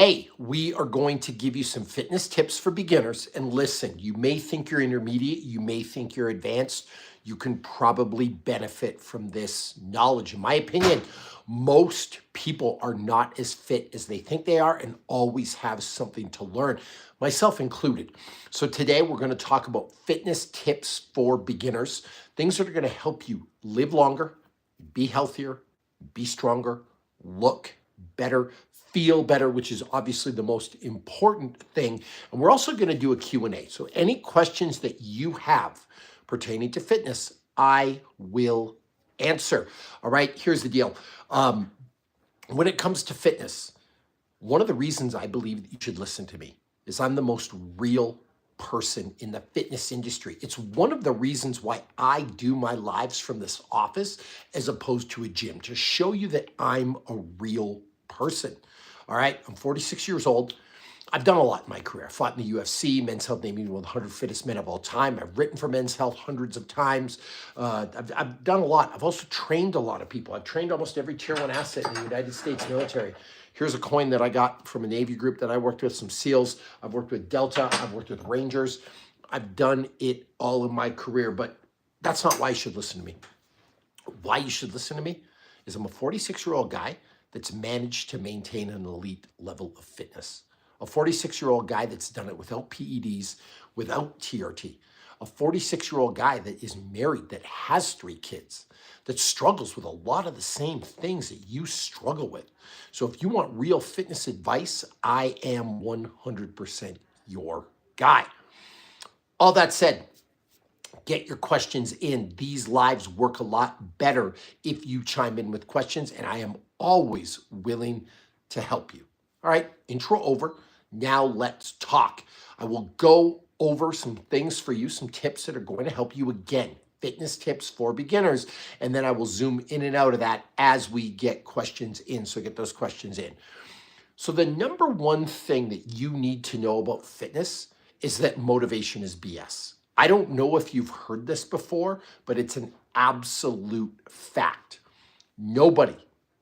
Hey, we are going to give you some fitness tips for beginners. And listen, you may think you're intermediate, you may think you're advanced. You can probably benefit from this knowledge. In my opinion, most people are not as fit as they think they are and always have something to learn, myself included. So, today we're going to talk about fitness tips for beginners, things that are going to help you live longer, be healthier, be stronger, look better, feel better, which is obviously the most important thing. And we're also going to do a Q&A. So any questions that you have pertaining to fitness, I will answer. All right, here's the deal. When it comes to fitness, one of the reasons I believe that you should listen to me is I'm the most real person in the fitness industry. It's one of the reasons why I do my lives from this office as opposed to a gym, to show you that I'm a real person. All right, I'm 46 years old. I've done a lot in my career. I fought in the UFC, Men's Health named me one of the 100 fittest men of all time. I've written for Men's Health hundreds of times. I've done a lot. I've also trained a lot of people. I've trained almost every tier one asset in the United States military. Here's a coin that I got from a Navy group that I worked with, some SEALs. I've worked with Delta. I've worked with Rangers. I've done it all in my career, but that's not why you should listen to me. Why you should listen to me is I'm a 46-year-old guy that's managed to maintain an elite level of fitness. A 46-year-old guy that's done it without PEDs, without TRT. A 46-year-old guy that is married, that has 3 kids, that struggles with a lot of the same things that you struggle with. So if you want real fitness advice, I am 100% your guy. All that said, get your questions in. These lives work a lot better if you chime in with questions, and I am always willing to help you. All right, intro over. Now let's talk. I will go over some things for you, some tips that are going to help you again. Fitness tips for beginners, and then I will zoom in and out of that as we get questions in. So get those questions in. So the number one thing that you need to know about fitness is that motivation is BS. I don't know if you've heard this before, but it's an absolute fact. Nobody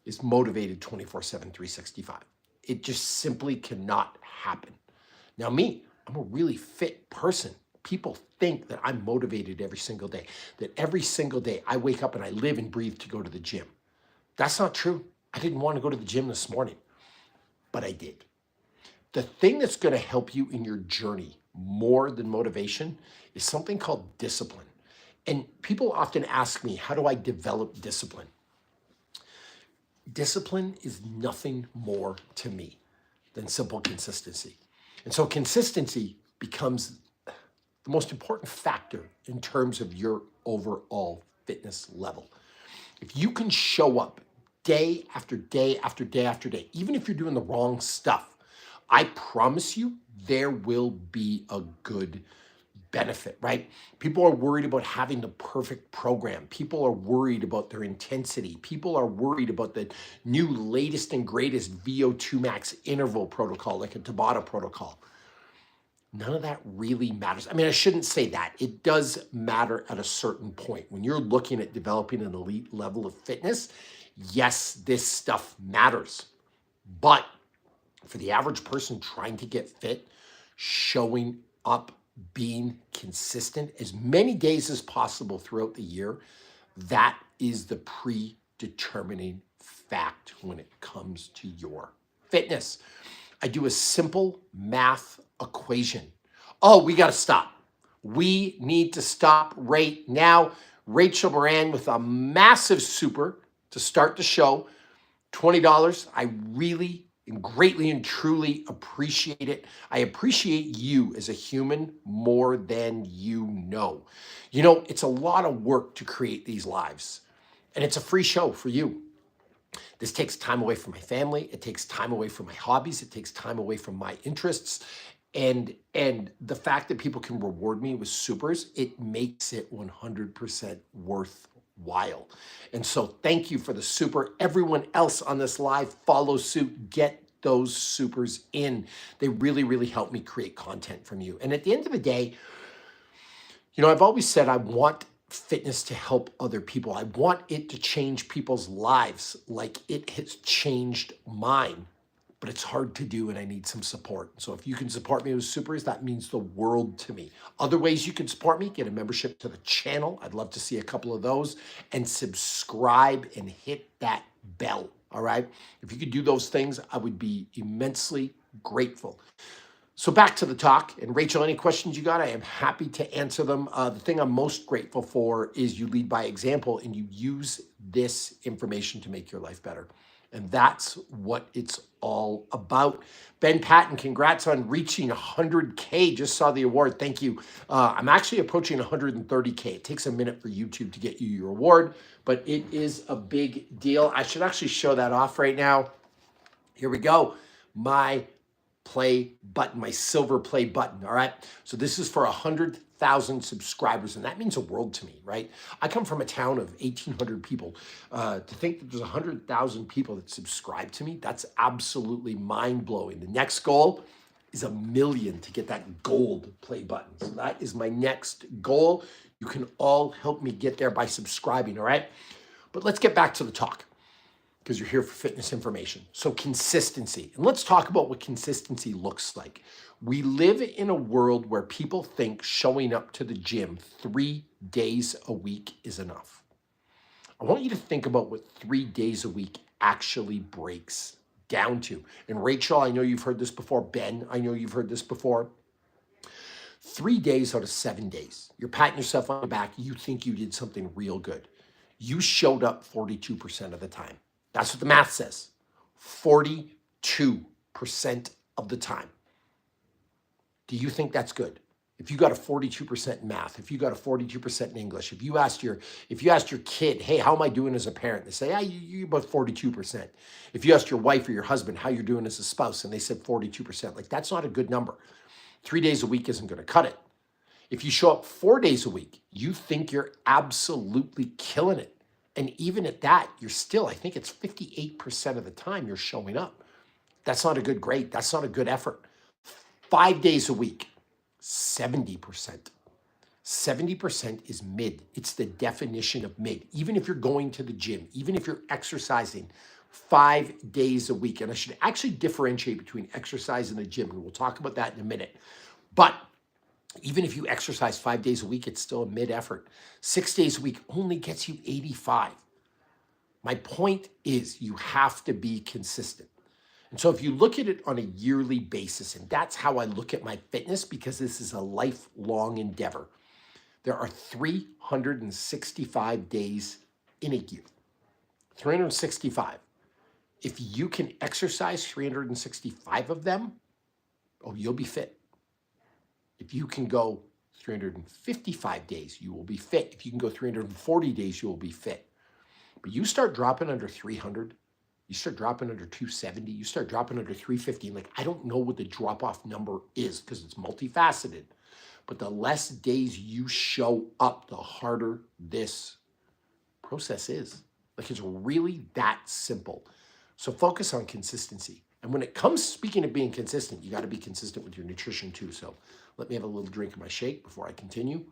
is motivated 24/7, 365. It just simply cannot happen. Now, me, I'm a really fit person. People think that I'm motivated every single day, that every single day I wake up and I live and breathe to go to the gym. That's not true. I didn't want to go to the gym this morning, but I did. The thing that's going to help you in your journey more than motivation is something called discipline. And people often ask me, how do I develop discipline? Discipline is nothing more to me than simple consistency. And so consistency becomes the most important factor in terms of your overall fitness level. If you can show up day after day after day after day, even if you're doing the wrong stuff, I promise you there will be a good benefit, right? People are worried about having the perfect program. People are worried about their intensity. People are worried about the new latest and greatest VO2 max interval protocol, like a Tabata protocol. None of that really matters. I mean, I shouldn't say that. It does matter at a certain point. When you're looking at developing an elite level of fitness, yes, this stuff matters. But for the average person trying to get fit, showing up, being consistent as many days as possible throughout the year, that is the predetermining fact when it comes to your fitness. I do a simple math equation. Oh, we got to stop. We need to stop right now. Rachel Moran with a massive super to start the show. $20. I really and greatly and truly appreciate it. I appreciate you as a human more than you know. You know, it's a lot of work to create these lives, and it's a free show for you. This takes time away from my family. It takes time away from my hobbies. It takes time away from my interests. And the fact that people can reward me with supers, it makes it 100% worthwhile. And so thank you for the super. Everyone else on this live, follow suit, get those supers in. They really, really help me create content from you. And at the end of the day, you know, I've always said I want fitness to help other people. I want it to change people's lives like it has changed mine. but it's hard to do and I need some support. So if you can support me with supers, that means the world to me. Other ways you can support me, get a membership to the channel. I'd love to see a couple of those, and subscribe and hit that bell. All right. If you could do those things, I would be immensely grateful. So back to the talk. And Rachel, any questions you got, I am happy to answer them. The thing I'm most grateful for is you lead by example and you use this information to make your life better. And that's what it's all about. Ben Patton, congrats on reaching 100K. Just saw the award. Thank you. I'm actually approaching 130K. It takes a minute for YouTube to get you your award, but it is a big deal. I should actually show that off right now. Here we go. My play button, my silver play button. All right. So this is for 100,000 subscribers, and that means a world to me, right? I come from a town of 1,800 people. To think that there's 100,000 people that subscribe to me, that's absolutely mind blowing. The next goal is 1 million to get that gold play button. So that is my next goal. You can all help me get there by subscribing. All right. But let's get back to the talk, because you're here for fitness information. So consistency. And let's talk about what consistency looks like. We live in a world where people think showing up to the gym 3 days a week is enough. I want you to think about what 3 days a week actually breaks down to. And Rachel, I know you've heard this before. Ben, I know you've heard this before. 3 days out of 7 days, you're patting yourself on the back. You think you did something real good. You showed up 42% of the time. That's what the math says. 42% of the time. Do you think that's good? If you got a 42% in math, if you got a 42% in English, if you asked your kid, hey, how am I doing as a parent? They say, you're about 42%. If you asked your wife or your husband how you're doing as a spouse, and they said 42%, like that's not a good number. 3 days a week isn't going to cut it. If you show up 4 days a week, you think you're absolutely killing it. And even at that, you're still, I think it's 58% of the time you're showing up. That's not a good grade. That's not a good effort. 5 days a week, 70%. 70% is mid. It's the definition of mid. Even if you're going to the gym, even if you're exercising 5 days a week, and I should actually differentiate between exercise and the gym, and we'll talk about that in a minute. But even if you exercise 5 days a week, it's still a mid effort. 6 days a week only gets you 85. My point is you have to be consistent. And so if you look at it on a yearly basis, and that's how I look at my fitness, because this is a lifelong endeavor, there are 365 days in a year. 365. If you can exercise 365 of them, you'll be fit. If you can go 355 days, you will be fit. If you can go 340 days, you will be fit. But you start dropping under 300, you start dropping under 270, you start dropping under 350. Like, I don't know what the drop-off number is because it's multifaceted. But the less days you show up, the harder this process is. Like, it's really that simple. So focus on consistency. And when it comes, speaking of being consistent, you got to be consistent with your nutrition too. So let me have a little drink of my shake before I continue.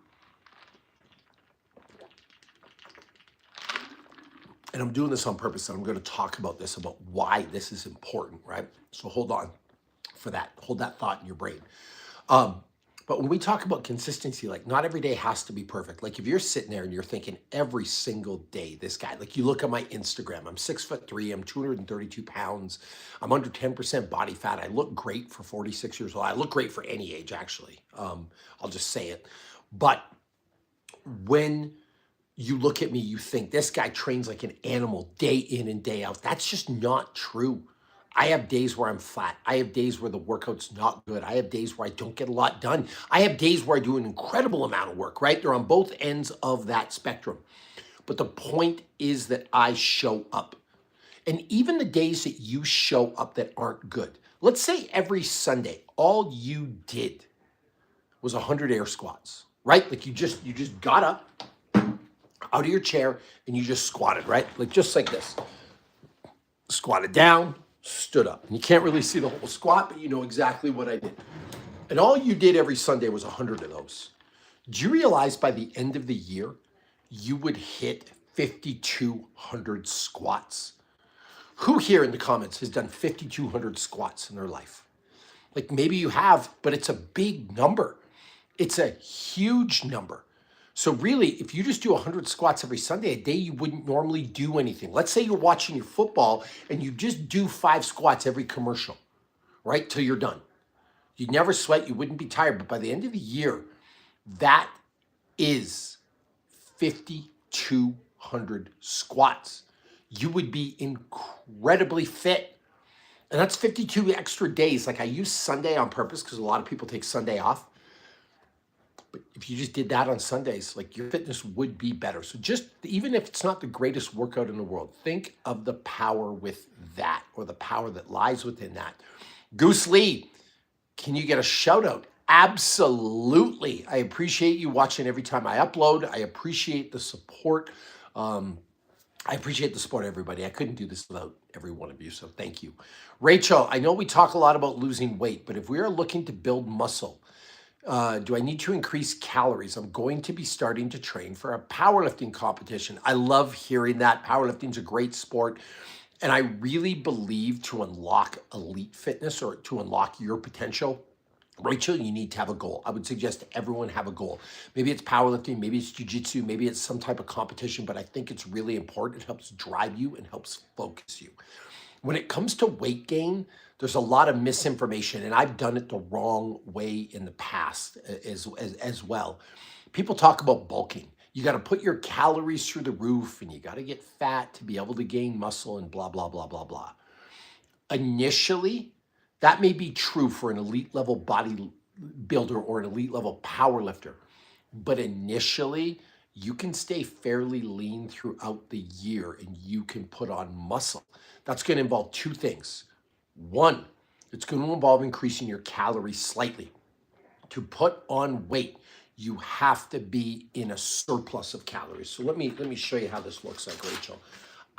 And I'm doing this on purpose. And I'm going to talk about this, about why this is important, right? So hold on for that. Hold that thought in your brain. But when we talk about consistency, like not every day has to be perfect. Like if you're sitting there and you're thinking every single day, this guy, like you look at my Instagram, I'm 6'3", I'm 232 pounds, I'm under 10% body fat. I look great for 46 years old. I look great for any age, actually. I'll just say it. But when you look at me, you think this guy trains like an animal day in and day out. That's just not true. I have days where I'm flat. I have days where the workout's not good. I have days where I don't get a lot done. I have days where I do an incredible amount of work, right? They're on both ends of that spectrum. But the point is that I show up. And even the days that you show up that aren't good, let's say every Sunday, all you did was 100 air squats, right? Like you just got up out of your chair and you just squatted, right? Like just like this. Squatted down, stood up. And you can't really see the whole squat, but you know exactly what I did. And all you did every Sunday was 100 of those. Do you realize by the end of the year, you would hit 5,200 squats? Who here in the comments has done 5,200 squats in their life? Like maybe you have, but it's a big number. It's a huge number. So really, if you just do 100 squats every Sunday, a day you wouldn't normally do anything. Let's say you're watching your football and you just do 5 squats every commercial, right? Till you're done. You'd never sweat, you wouldn't be tired. But by the end of the year, that is 5,200 squats. You would be incredibly fit. And that's 52 extra days. Like I use Sunday on purpose because a lot of people take Sunday off. But if you just did that on Sundays, like your fitness would be better. So just even if it's not the greatest workout in the world, think of the power with that or the power that lies within that. Goose Lee, can you get a shout out? Absolutely. I appreciate you watching every time I upload. I appreciate the support. I appreciate the support, everybody. I couldn't do this without every one of you, so thank you. Rachel, I know we talk a lot about losing weight, but if we are looking to build muscle, do I need to increase calories? I'm going to be starting to train for a powerlifting competition. I love hearing that. Powerlifting's a great sport. And I really believe to unlock elite fitness or to unlock your potential, Rachel, you need to have a goal. I would suggest everyone have a goal. Maybe it's powerlifting, maybe it's jiu-jitsu, maybe it's some type of competition, but I think it's really important. It helps drive you and helps focus you. When it comes to weight gain, there's a lot of misinformation, and I've done it the wrong way in the past as well. People talk about bulking. You got to put your calories through the roof, and you got to get fat to be able to gain muscle and blah, blah, blah, blah, blah. Initially, that may be true for an elite level bodybuilder or an elite level power lifter. But initially, you can stay fairly lean throughout the year and you can put on muscle. That's going to involve 2 things. One, it's going to involve increasing your calories slightly. To put on weight, you have to be in a surplus of calories. So let me show you how this looks like, Rachel.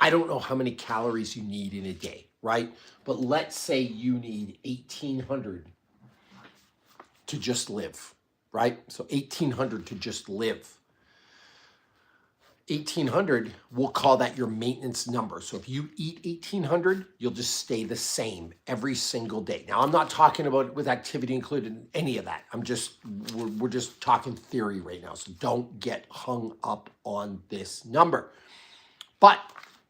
I don't know how many calories you need in a day, right? But let's say you need 1,800 to just live, right? So 1,800 to just live. 1,800, we'll call that your maintenance number. So if you eat 1,800, you'll just stay the same every single day. Now, I'm not talking about with activity included in any of that. We're just talking theory right now. So don't get hung up on this number. But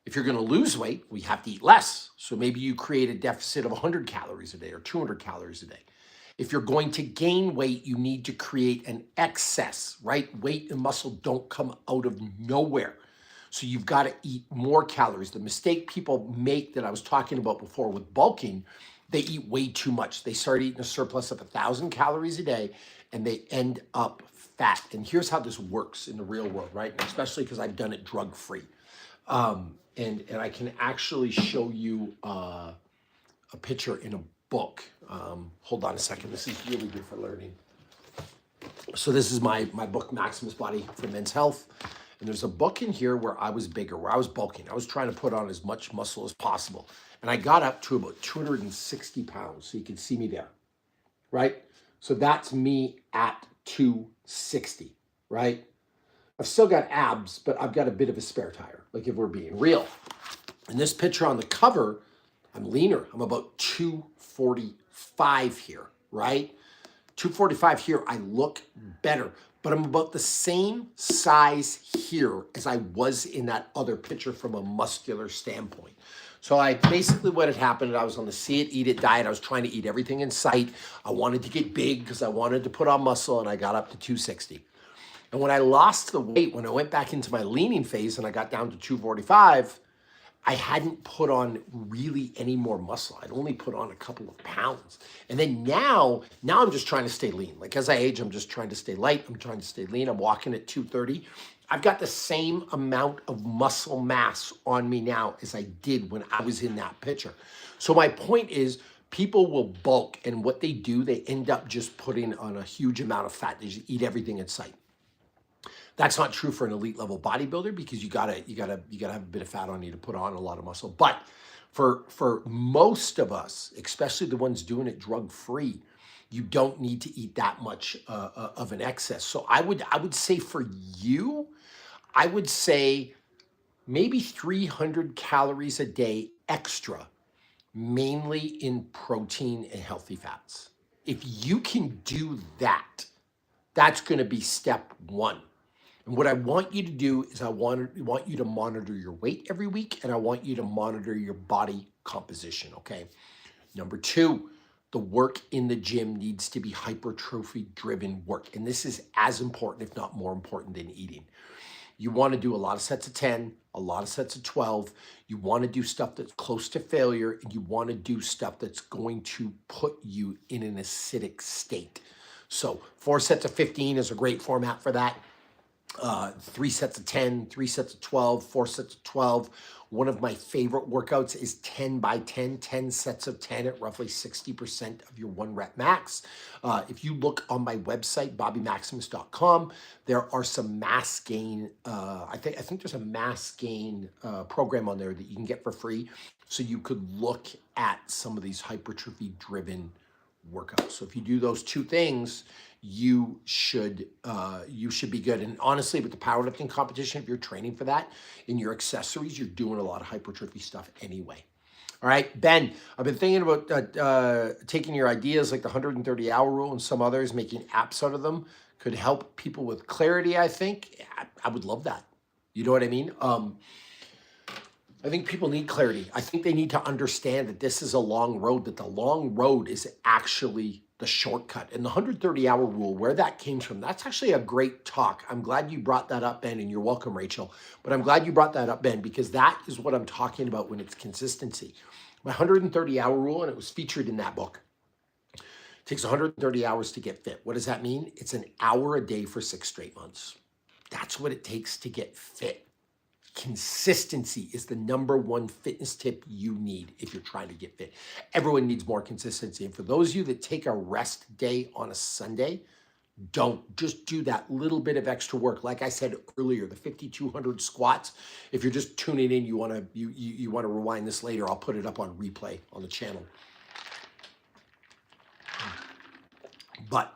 if you're going to lose weight, we have to eat less. So maybe you create a deficit of 100 calories a day or 200 calories a day. If you're going to gain weight, you need to create an excess, right? Weight and muscle don't come out of nowhere. So you've got to eat more calories. The mistake people make that I was talking about before with bulking, they eat way too much. They start eating a surplus of 1,000 calories a day and they end up fat. And here's how this works in the real world, right? Especially because I've done it drug-free. And I can actually show you a picture in a book. Hold on a second. This is really good for learning. So this is my book, Maximus Body for Men's Health. And there's a book in here where I was bigger, where I was bulking. I was trying to put on as much muscle as possible. And I got up to about 260 pounds. So you can see me there, right? So that's me at 260, right? I've still got abs, but I've got a bit of a spare tire, like if we're being real. In this picture on the cover, I'm leaner. I'm about 245 here, right? 245 here, I look better, but I'm about the same size here as I was in that other picture from a muscular standpoint. So what had happened, I was on the See It, Eat It diet. I was trying to eat everything in sight. I wanted to get big because I wanted to put on muscle, and I got up to 260. And when I lost the weight, when I went back into my leaning phase and I got down to 245, I hadn't put on really any more muscle. I'd only put on a couple of pounds. And then now I'm just trying to stay lean. Like as I age, I'm just trying to stay light. I'm trying to stay lean. I'm walking at 230. I've got the same amount of muscle mass on me now as I did when I was in that picture. So my point is, people will bulk, and what they do, they end up just putting on a huge amount of fat. They just eat everything in sight. That's not true for an elite level bodybuilder because you gotta have a bit of fat on you to put on a lot of muscle. But for most of us, especially the ones doing it drug free, you don't need to eat that much of an excess. So I would say for you, I would say maybe 300 calories a day extra, mainly in protein and healthy fats. If you can do that, that's going to be step one. And what I want you to do is want you to monitor your weight every week, and I want you to monitor your body composition, okay? Number two, the work in the gym needs to be hypertrophy driven work. And this is as important, if not more important, than eating. You want to do a lot of sets of 10, a lot of sets of 12. You want to do stuff that's close to failure, and you want to do stuff that's going to put you in an acidic state. So 4 sets of 15 is a great format for that. 3 sets of 10, 3 sets of 12, 4 sets of 12. One of my favorite workouts is 10 by 10, 10 sets of 10 at roughly 60% of your 1 rep max. If you look on my website, bobbymaximus.com, there are some mass gain. I think there's a mass gain program on there that you can get for free. So you could look at some of these hypertrophy driven workouts. So if you do those 2 things, you should be good. And honestly, with the powerlifting competition, if you're training for that in your accessories, you're doing a lot of hypertrophy stuff anyway. All right, Ben, I've been thinking about taking your ideas like the 130-hour rule and some others, making apps out of them. Could help people with clarity, I think. I would love that. You know what I mean? I think people need clarity. I think they need to understand that this is a long road, that the long road is actually the shortcut. And the 130-hour rule, where that came from, that's actually a great talk. I'm glad you brought that up, Ben, and you're welcome, Rachel. But I'm glad you brought that up, Ben, because that is what I'm talking about when it's consistency. My 130-hour rule, and it was featured in that book. It takes 130 hours to get fit. What does that mean? It's an hour a day for 6 straight months. That's what it takes to get fit. Consistency is the number one fitness tip you need if you're trying to get fit. Everyone needs more consistency. And for those of you that take a rest day on a Sunday, don't just do that little bit of extra work. Like I said earlier, the 5,200 squats. If you're just tuning in, you want to rewind this later. I'll put it up on replay on the channel. But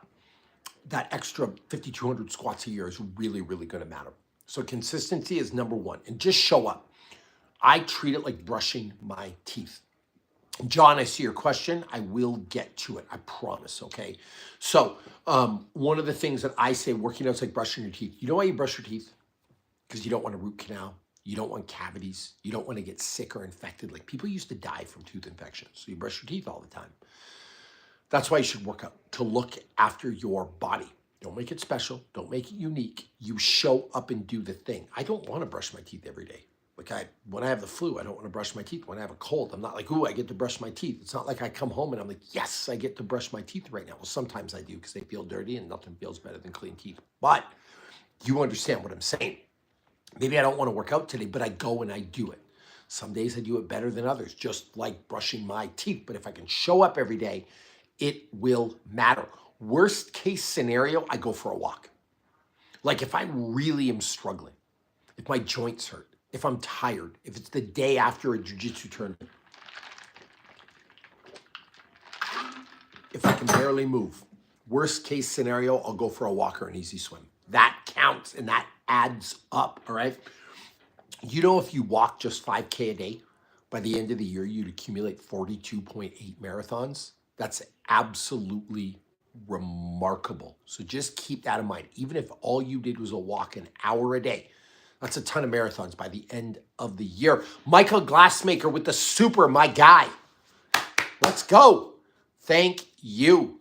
that extra 5,200 squats a year is really, really going to matter. So consistency is number one, and just show up. I treat it like brushing my teeth. John, I see your question. I will get to it. I promise. Okay. So one of the things that I say working out is like brushing your teeth. You know why you brush your teeth? Because you don't want a root canal. You don't want cavities. You don't want to get sick or infected. Like people used to die from tooth infections. So you brush your teeth all the time. That's why you should work out, to look after your body. Don't make it special. Don't make it unique. You show up and do the thing. I don't want to brush my teeth every day. Like when I have the flu, I don't want to brush my teeth. When I have a cold, I'm not like, ooh, I get to brush my teeth. It's not like I come home and I'm like, yes, I get to brush my teeth right now. Well, sometimes I do because they feel dirty and nothing feels better than clean teeth. But you understand what I'm saying. Maybe I don't want to work out today, but I go and I do it. Some days I do it better than others, just like brushing my teeth. But if I can show up every day, it will matter. Worst case scenario, I go for a walk. Like if I really am struggling, if my joints hurt, if I'm tired, if it's the day after a jiu-jitsu tournament, if I can barely move, worst case scenario, I'll go for a walk or an easy swim. That counts and that adds up, all right? You know, if you walk just 5K a day, by the end of the year, you'd accumulate 42.8 marathons. That's absolutely remarkable. So just keep that in mind. Even if all you did was a walk an hour a day, that's a ton of marathons by the end of the year. Michael Glassmaker with the super, my guy. Let's go. Thank you.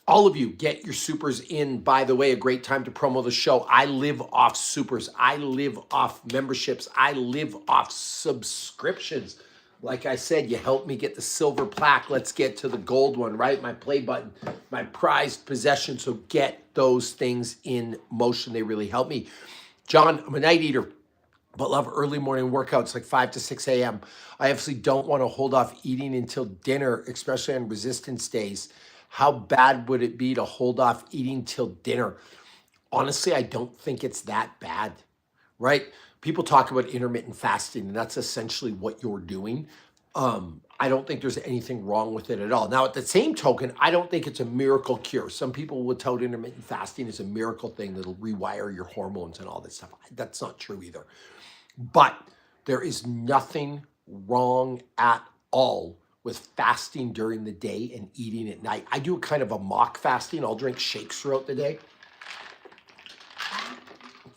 All of you, get your supers in. By the way, a great time to promo the show. I live off supers. I live off memberships. I live off subscriptions. Like I said, you helped me get the silver plaque. Let's get to the gold one, right? My play button, my prized possession. So get those things in motion. They really help me. John, I'm a night eater, but love early morning workouts like 5 to 6 a.m. I obviously don't want to hold off eating until dinner, especially on resistance days. How bad would it be to hold off eating till dinner? Honestly, I don't think it's that bad, right? People talk about intermittent fasting, and that's essentially what you're doing. I don't think there's anything wrong with it at all. Now, at the same token, I don't think it's a miracle cure. Some people will tout intermittent fasting as a miracle thing that'll rewire your hormones and all this stuff. That's not true either. But There is nothing wrong at all with fasting during the day and eating at night. I do kind of a mock fasting. I'll drink shakes throughout the day.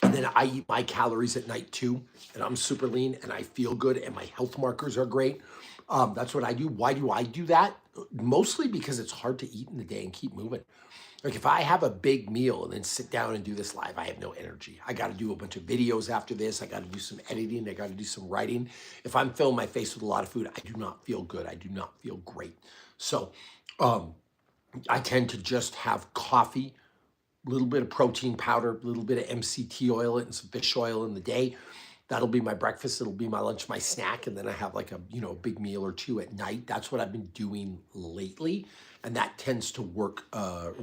And then I eat my calories at night too. And I'm super lean and I feel good and my health markers are great. That's what I do. Why do I do that? Mostly because it's hard to eat in the day and keep moving. Like if I have a big meal and then sit down and do this live, I have no energy. I got to do a bunch of videos after this. I got to do some editing. I got to do some writing. If I'm filling my face with a lot of food, I do not feel good. I do not feel great. So I tend to just have coffee, a little bit of protein powder, a little bit of MCT oil and some fish oil in the day. That'll be my breakfast. It'll be my lunch, my snack. And then I have like a, big meal or two at night. That's what I've been doing lately. And that tends to work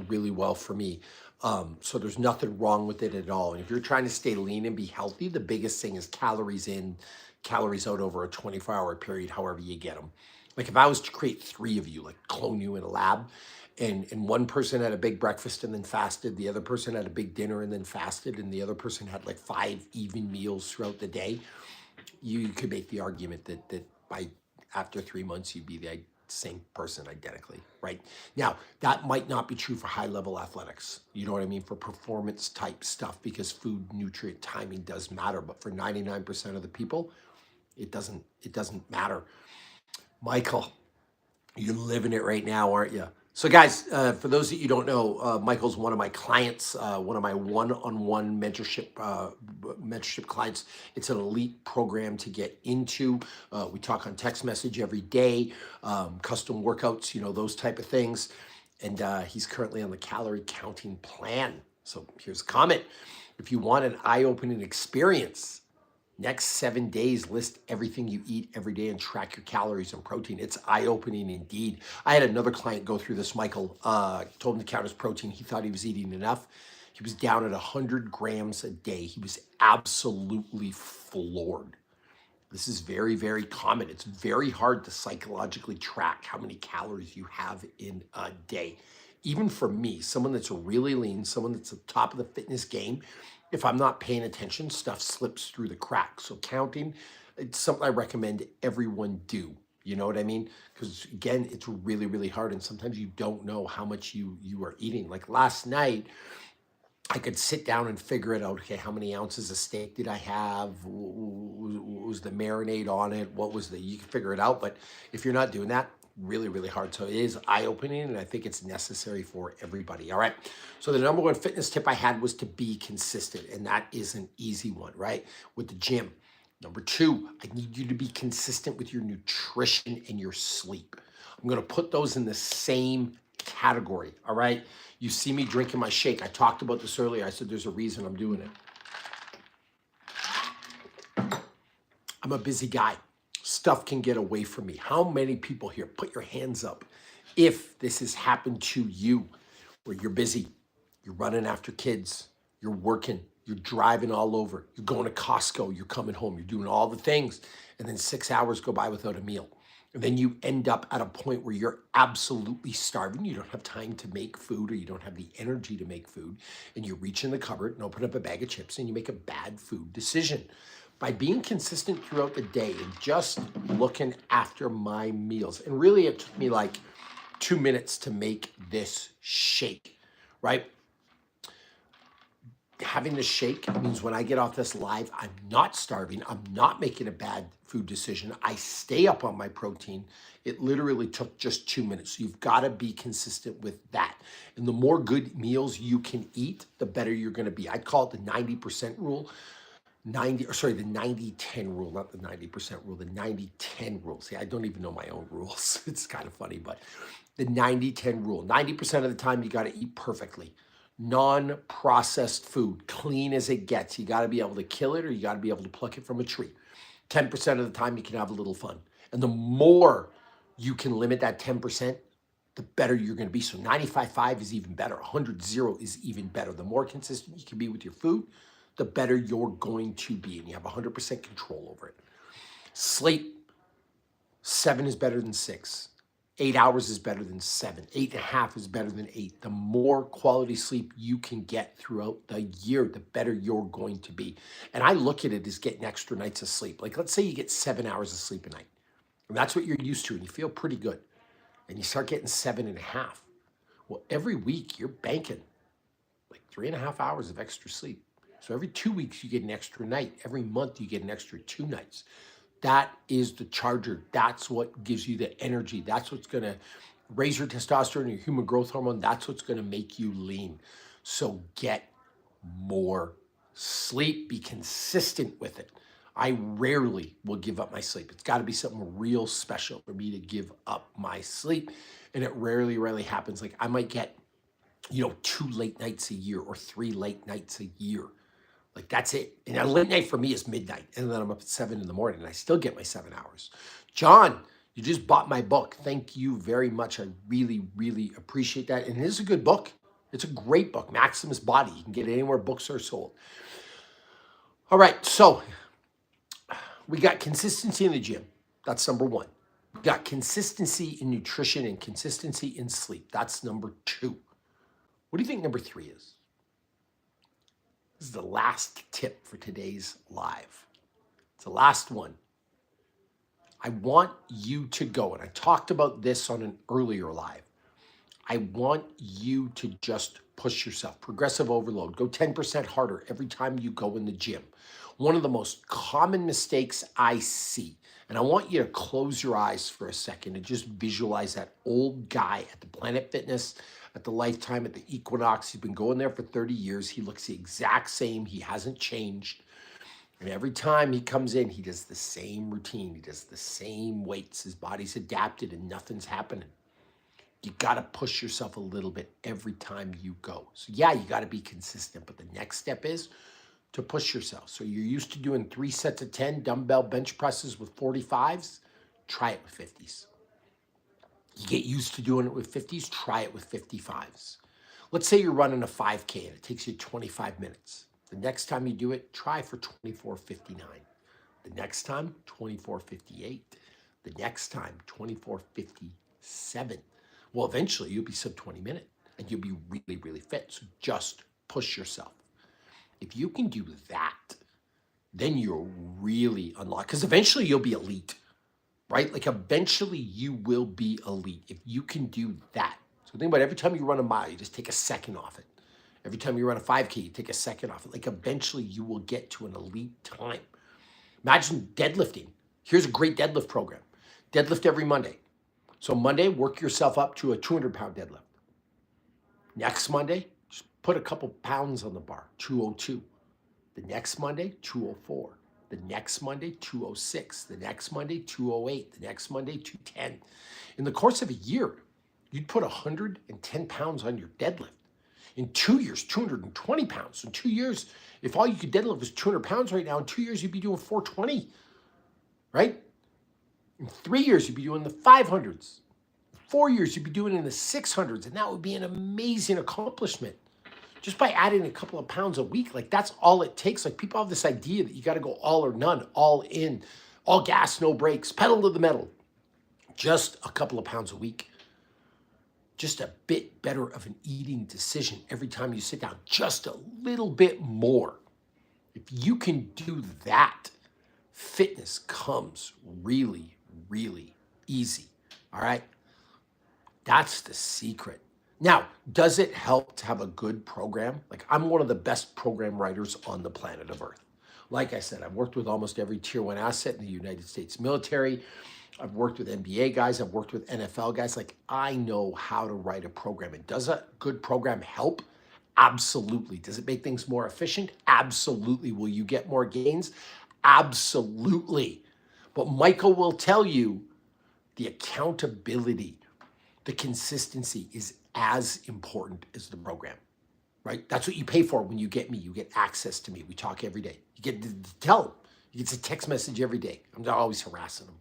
really well for me. So there's nothing wrong with it at all. And if you're trying to stay lean and be healthy, the biggest thing is calories in, calories out over a 24-hour period, however you get them. Like if I was to create 3 of you, like clone you in a lab, and one person had a big breakfast and then fasted, the other person had a big dinner and then fasted, and the other person had like 5 even meals throughout the day, you could make the argument that by after 3 months you'd be the same person identically, right? Now, that might not be true for high level athletics. You know what I mean? For performance type stuff, because food nutrient timing does matter. But for 99% of the people, it doesn't matter. Michael, you're living it right now, aren't you? So guys, for those that you don't know, Michael's one of my clients, one of my one-on-one mentorship clients. It's an elite program to get into. We talk on text message every day, custom workouts, those type of things. And he's currently on the calorie counting plan. So here's a comment. If you want an eye-opening experience, next 7 days, list everything you eat every day and track your calories and protein. It's eye-opening indeed. I had another client go through this, Michael, told him to count his protein. He thought he was eating enough. He was down at 100 grams a day. He was absolutely floored. This is very, very common. It's very hard to psychologically track how many calories you have in a day. Even for me, someone that's really lean, someone that's at the top of the fitness game, if I'm not paying attention, stuff slips through the cracks. So counting, it's something I recommend everyone do. You know what I mean? Because again, it's really, really hard. And sometimes you don't know how much you are eating. Like last night, I could sit down and figure it out. Okay, how many ounces of steak did I have? What was the marinade on it? You can figure it out. But if you're not doing that, really, really hard. So it is eye-opening, and I think it's necessary for everybody. All right. So the number one fitness tip I had was to be consistent, and that is an easy one, right? With the gym. Number 2, I need you to be consistent with your nutrition and your sleep. I'm going to put those in the same category. All right. You see me drinking my shake. I talked about this earlier. I said there's a reason I'm doing it. I'm a busy guy. Stuff can get away from me. How many people here, put your hands up, if this has happened to you, where you're busy, you're running after kids, you're working, you're driving all over, you're going to Costco, you're coming home, you're doing all the things, and then 6 hours go by without a meal. And then you end up at a point where you're absolutely starving. You don't have time to make food, or you don't have the energy to make food. And you reach in the cupboard and open up a bag of chips and you make a bad food decision. By being consistent throughout the day and just looking after my meals. And really it took me like 2 minutes to make this shake, right? Having the shake means when I get off this live, I'm not starving. I'm not making a bad food decision. I stay up on my protein. It literally took just 2 minutes. So you've got to be consistent with that. And the more good meals you can eat, the better you're going to be. I call it the 90% rule. The 90-10 rule, not the 90% rule, the 90-10 rule. See, I don't even know my own rules. It's kind of funny, but the 90-10 rule. 90% of the time, you got to eat perfectly. Non-processed food, clean as it gets. You got to be able to kill it, or you got to be able to pluck it from a tree. 10% of the time, you can have a little fun. And the more you can limit that 10%, the better you're going to be. So 95.5 is even better. 100.0 is even better. The more consistent you can be with your food, the better you're going to be, and you have 100% control over it. Sleep, 7 is better than 6. 8 hours is better than 7. 8.5 is better than 8. The more quality sleep you can get throughout the year, the better you're going to be. And I look at it as getting extra nights of sleep. Like, let's say you get 7 hours of sleep a night, and that's what you're used to, and you feel pretty good. And you start getting 7.5. Well, every week you're banking like 3.5 hours of extra sleep. So every 2 weeks you get an extra night. Every month you get an extra 2 nights. That is the charger. That's what gives you the energy. That's what's going to raise your testosterone, your human growth hormone. That's what's going to make you lean. So get more sleep. Be consistent with it. I rarely will give up my sleep. It's got to be something real special for me to give up my sleep. And it rarely happens. Like, I might get, 2 late nights a year or 3 late nights a year. Like, that's it. And a late night for me is midnight. And then I'm up at 7 in the morning and I still get my 7 hours. John, you just bought my book. Thank you very much. I really appreciate that. And it is a good book. It's a great book, Maximus Body. You can get it anywhere books are sold. All right, so we got consistency in the gym. That's number 1. We got consistency in nutrition and consistency in sleep. That's number 2. What do you think number 3 is? This is the last tip for today's live. It's the last one. I want you to go, and I talked about this on an earlier live. I want you to just push yourself. Progressive overload. Go 10% harder every time you go in the gym. One of the most common mistakes I see, and I want you to close your eyes for a second and just visualize that old guy at the Planet Fitness, at the Lifetime, at the Equinox. He's been going there for 30 years. He looks the exact same. He hasn't changed. And every time he comes in, he does the same routine. He does the same weights. His body's adapted and nothing's happening. You got to push yourself a little bit every time you go. So yeah, you got to be consistent. But the next step is to push yourself. So you're used to doing 3 sets of 10 dumbbell bench presses with 45s. Try it with 50s. You get used to doing it with 50s, try it with 55s. Let's say you're running a 5K and it takes you 25 minutes. The next time you do it, try for 24:59. The next time, 24:58. The next time, 24:57. Well, eventually you'll be sub 20 minute and you'll be really fit. So just push yourself. If you can do that, then you're really unlocked, because eventually you'll be elite. Right? Like, eventually you will be elite if you can do that. So think about it. Every time you run a mile, you just take a second off it. Every time you run a 5K, you take a second off it. Like, eventually you will get to an elite time. Imagine deadlifting. Here's a great deadlift program. Deadlift every Monday. So Monday, work yourself up to a 200-pound deadlift. Next Monday, just put a couple pounds on the bar, 202. The next Monday, 204. The next Monday, 206. The next Monday, 208. The next Monday, 210. In the course of a year, you'd put 110 pounds on your deadlift. In 2 years, 220 pounds. In 2 years, if all you could deadlift was 200 pounds right now, in 2 years, you'd be doing 420, right? In 3 years, you'd be doing the 500s. In 4 years, you'd be doing it in the 600s, and that would be an amazing accomplishment. Just by adding a couple of pounds a week, like, that's all it takes. Like, people have this idea that you got to go all or none, all in, all gas, no brakes, pedal to the metal. Just a couple of pounds a week. Just a bit better of an eating decision every time you sit down. Just a little bit more. If you can do that, fitness comes really easy. All right? That's the secret. Now, does it help to have a good program? Like, I'm one of the best program writers on the planet of Earth. Like I said, I've worked with almost every tier 1 asset in the United States military. I've worked with NBA guys. I've worked with NFL guys. Like, I know how to write a program. And does a good program help? Absolutely. Does it make things more efficient? Absolutely. Will you get more gains? Absolutely. But Michael will tell you the accountability, the consistency is as important as the program, right? That's what you pay for when you get me. You get access to me. We talk every day. You get to tell them. You get a text message every day. I'm not always harassing them.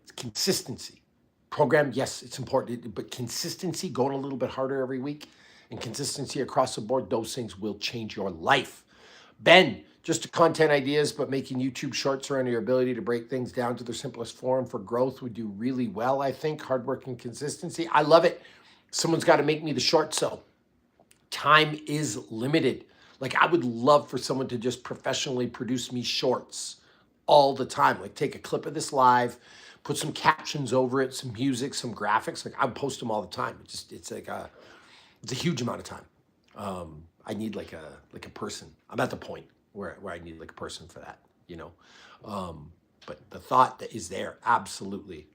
It's consistency. Program, yes, it's important, but consistency, going a little bit harder every week, and consistency across the board, those things will change your life. Ben, Just content ideas, but making YouTube shorts around your ability to break things down to their simplest form for growth would do really well, I think. Hard work and consistency. I love it. Someone's got to make me the short so. Time is limited. Like, I would love for someone to just professionally produce me shorts all the time. Like, take a clip of this live, put some captions over it, some music, some graphics. Like, I post them all the time. It's a huge amount of time. I need like a person. I'm at the point where I need like a person for that, you know. But the thought that is there, absolutely.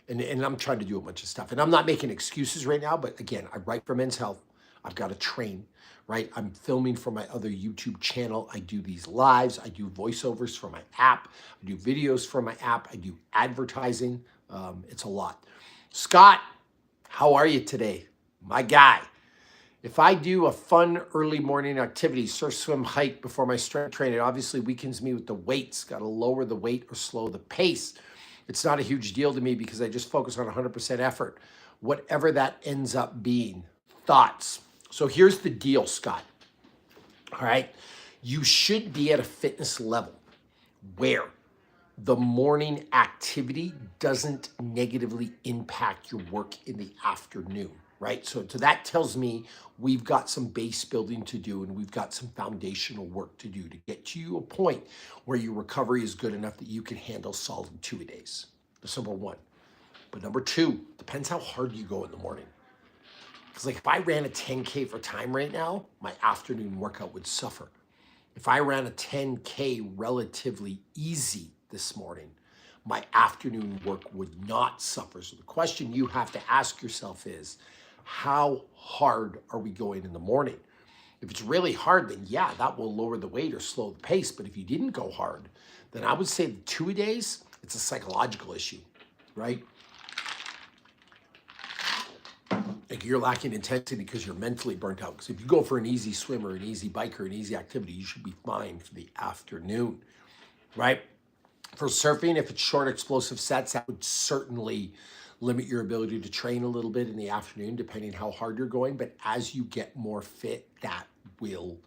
And I'm trying to do a bunch of stuff. And I'm not making excuses right now, but again, I write for Men's Health. I've got to train, right? I'm filming for my other YouTube channel. I do these lives. I do voiceovers for my app. I do videos for my app. I do advertising. It's a lot. Scott, how are you today? My guy. If I do a fun early morning activity, surf, swim, hike before my strength training, it obviously weakens me with the weights. Got to lower the weight or slow the pace. It's not a huge deal to me because I just focus on 100% effort, whatever that ends up being. Thoughts? So here's the deal, Scott. All right. You should be at a fitness level where the morning activity doesn't negatively impact your work in the afternoon, right? So that tells me we've got some base building to do and we've got some foundational work to do to get to you a point where your recovery is good enough that you can handle solid 2-a-days. That's number one. But number two, depends how hard you go in the morning. Because like if I ran a 10K for time right now, my afternoon workout would suffer. If I ran a 10K relatively easy this morning, my afternoon work would not suffer. So the question you have to ask yourself is, how hard are we going in the morning? If it's really hard, then yeah, that will lower the weight or slow the pace. But if you didn't go hard, then I would say the 2-a-days, it's a psychological issue, right? Like you're lacking intensity because you're mentally burnt out. Because if you go for an easy swim or an easy bike or an easy activity, you should be fine for the afternoon, right? For surfing, if it's short, explosive sets, that would certainly limit your ability to train a little bit in the afternoon, depending how hard you're going. But as you get more fit, that will,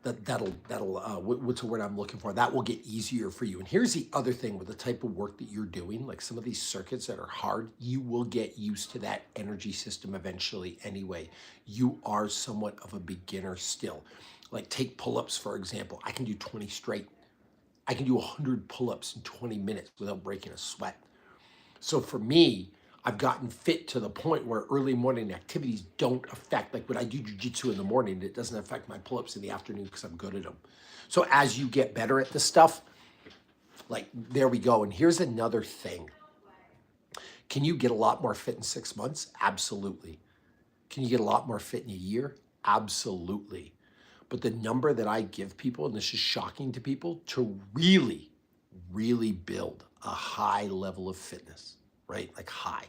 what's the word I'm looking for? That will get easier for you. And here's the other thing with the type of work that you're doing, like some of these circuits that are hard, you will get used to that energy system eventually anyway. You are somewhat of a beginner still. Like take pull-ups, for example. I can do 20 straight. I can do 100 pull-ups in 20 minutes without breaking a sweat. So for me, I've gotten fit to the point where early morning activities don't affect, like when I do jujitsu in the morning, it doesn't affect my pull-ups in the afternoon because I'm good at them. So as you get better at this stuff, like there we go. And here's another thing. Can you get a lot more fit in 6 months? Absolutely. Can you get a lot more fit in a year? Absolutely. But the number that I give people, and this is shocking to people, to really, really build a high level of fitness, right? Like high.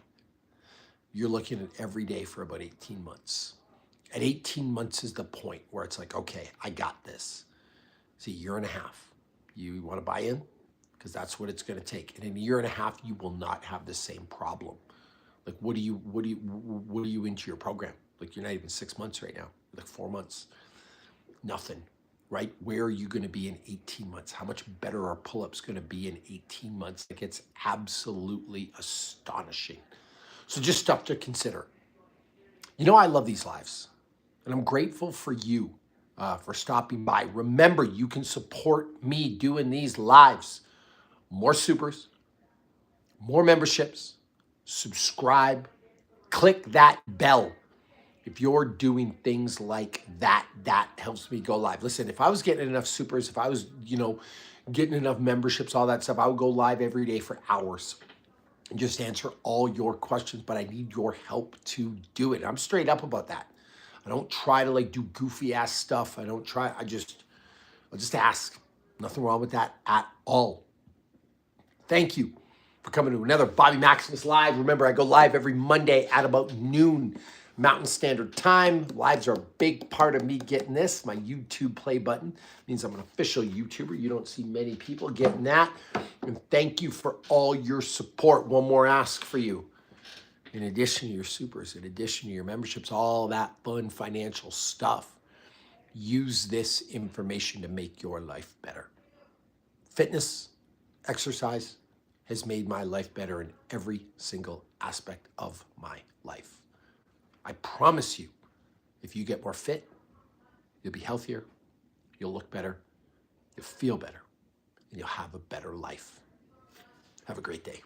You're looking at every day for about 18 months. At 18 months is the point where it's like, okay, I got this. It's a year and a half. You want to buy in? Because that's what it's going to take. And in a year and a half, you will not have the same problem. Like, what are you into your program? Like, you're not even 6 months right now, like 4 months. Nothing, right? Where are you going to be in 18 months? How much better are pull-ups going to be in 18 months? Like, it's absolutely astonishing. So just stuff to consider. You know, I love these lives, and I'm grateful for you for stopping by. Remember, you can support me doing these lives. More supers, more memberships, subscribe, click that bell. If you're doing things like that, that helps me go live. Listen, if I was getting enough supers, if I was, getting enough memberships, all that stuff, I would go live every day for hours and just answer all your questions, but I need your help to do it. I'm straight up about that. I don't try to do goofy ass stuff. I'll just ask. Nothing wrong with that at all. Thank you for coming to another Bobby Maximus Live. Remember, I go live every Monday at about noon Mountain Standard Time. Lives are a big part of me getting this. My YouTube play button means I'm an official YouTuber. You don't see many people getting that. And thank you for all your support. One more ask for you. In addition to your supers, in addition to your memberships, all that fun financial stuff, Use this information to make your life better. Fitness, exercise has made my life better in every single aspect of my life. I promise you, if you get more fit, you'll be healthier, you'll look better, you'll feel better, and you'll have a better life. Have a great day.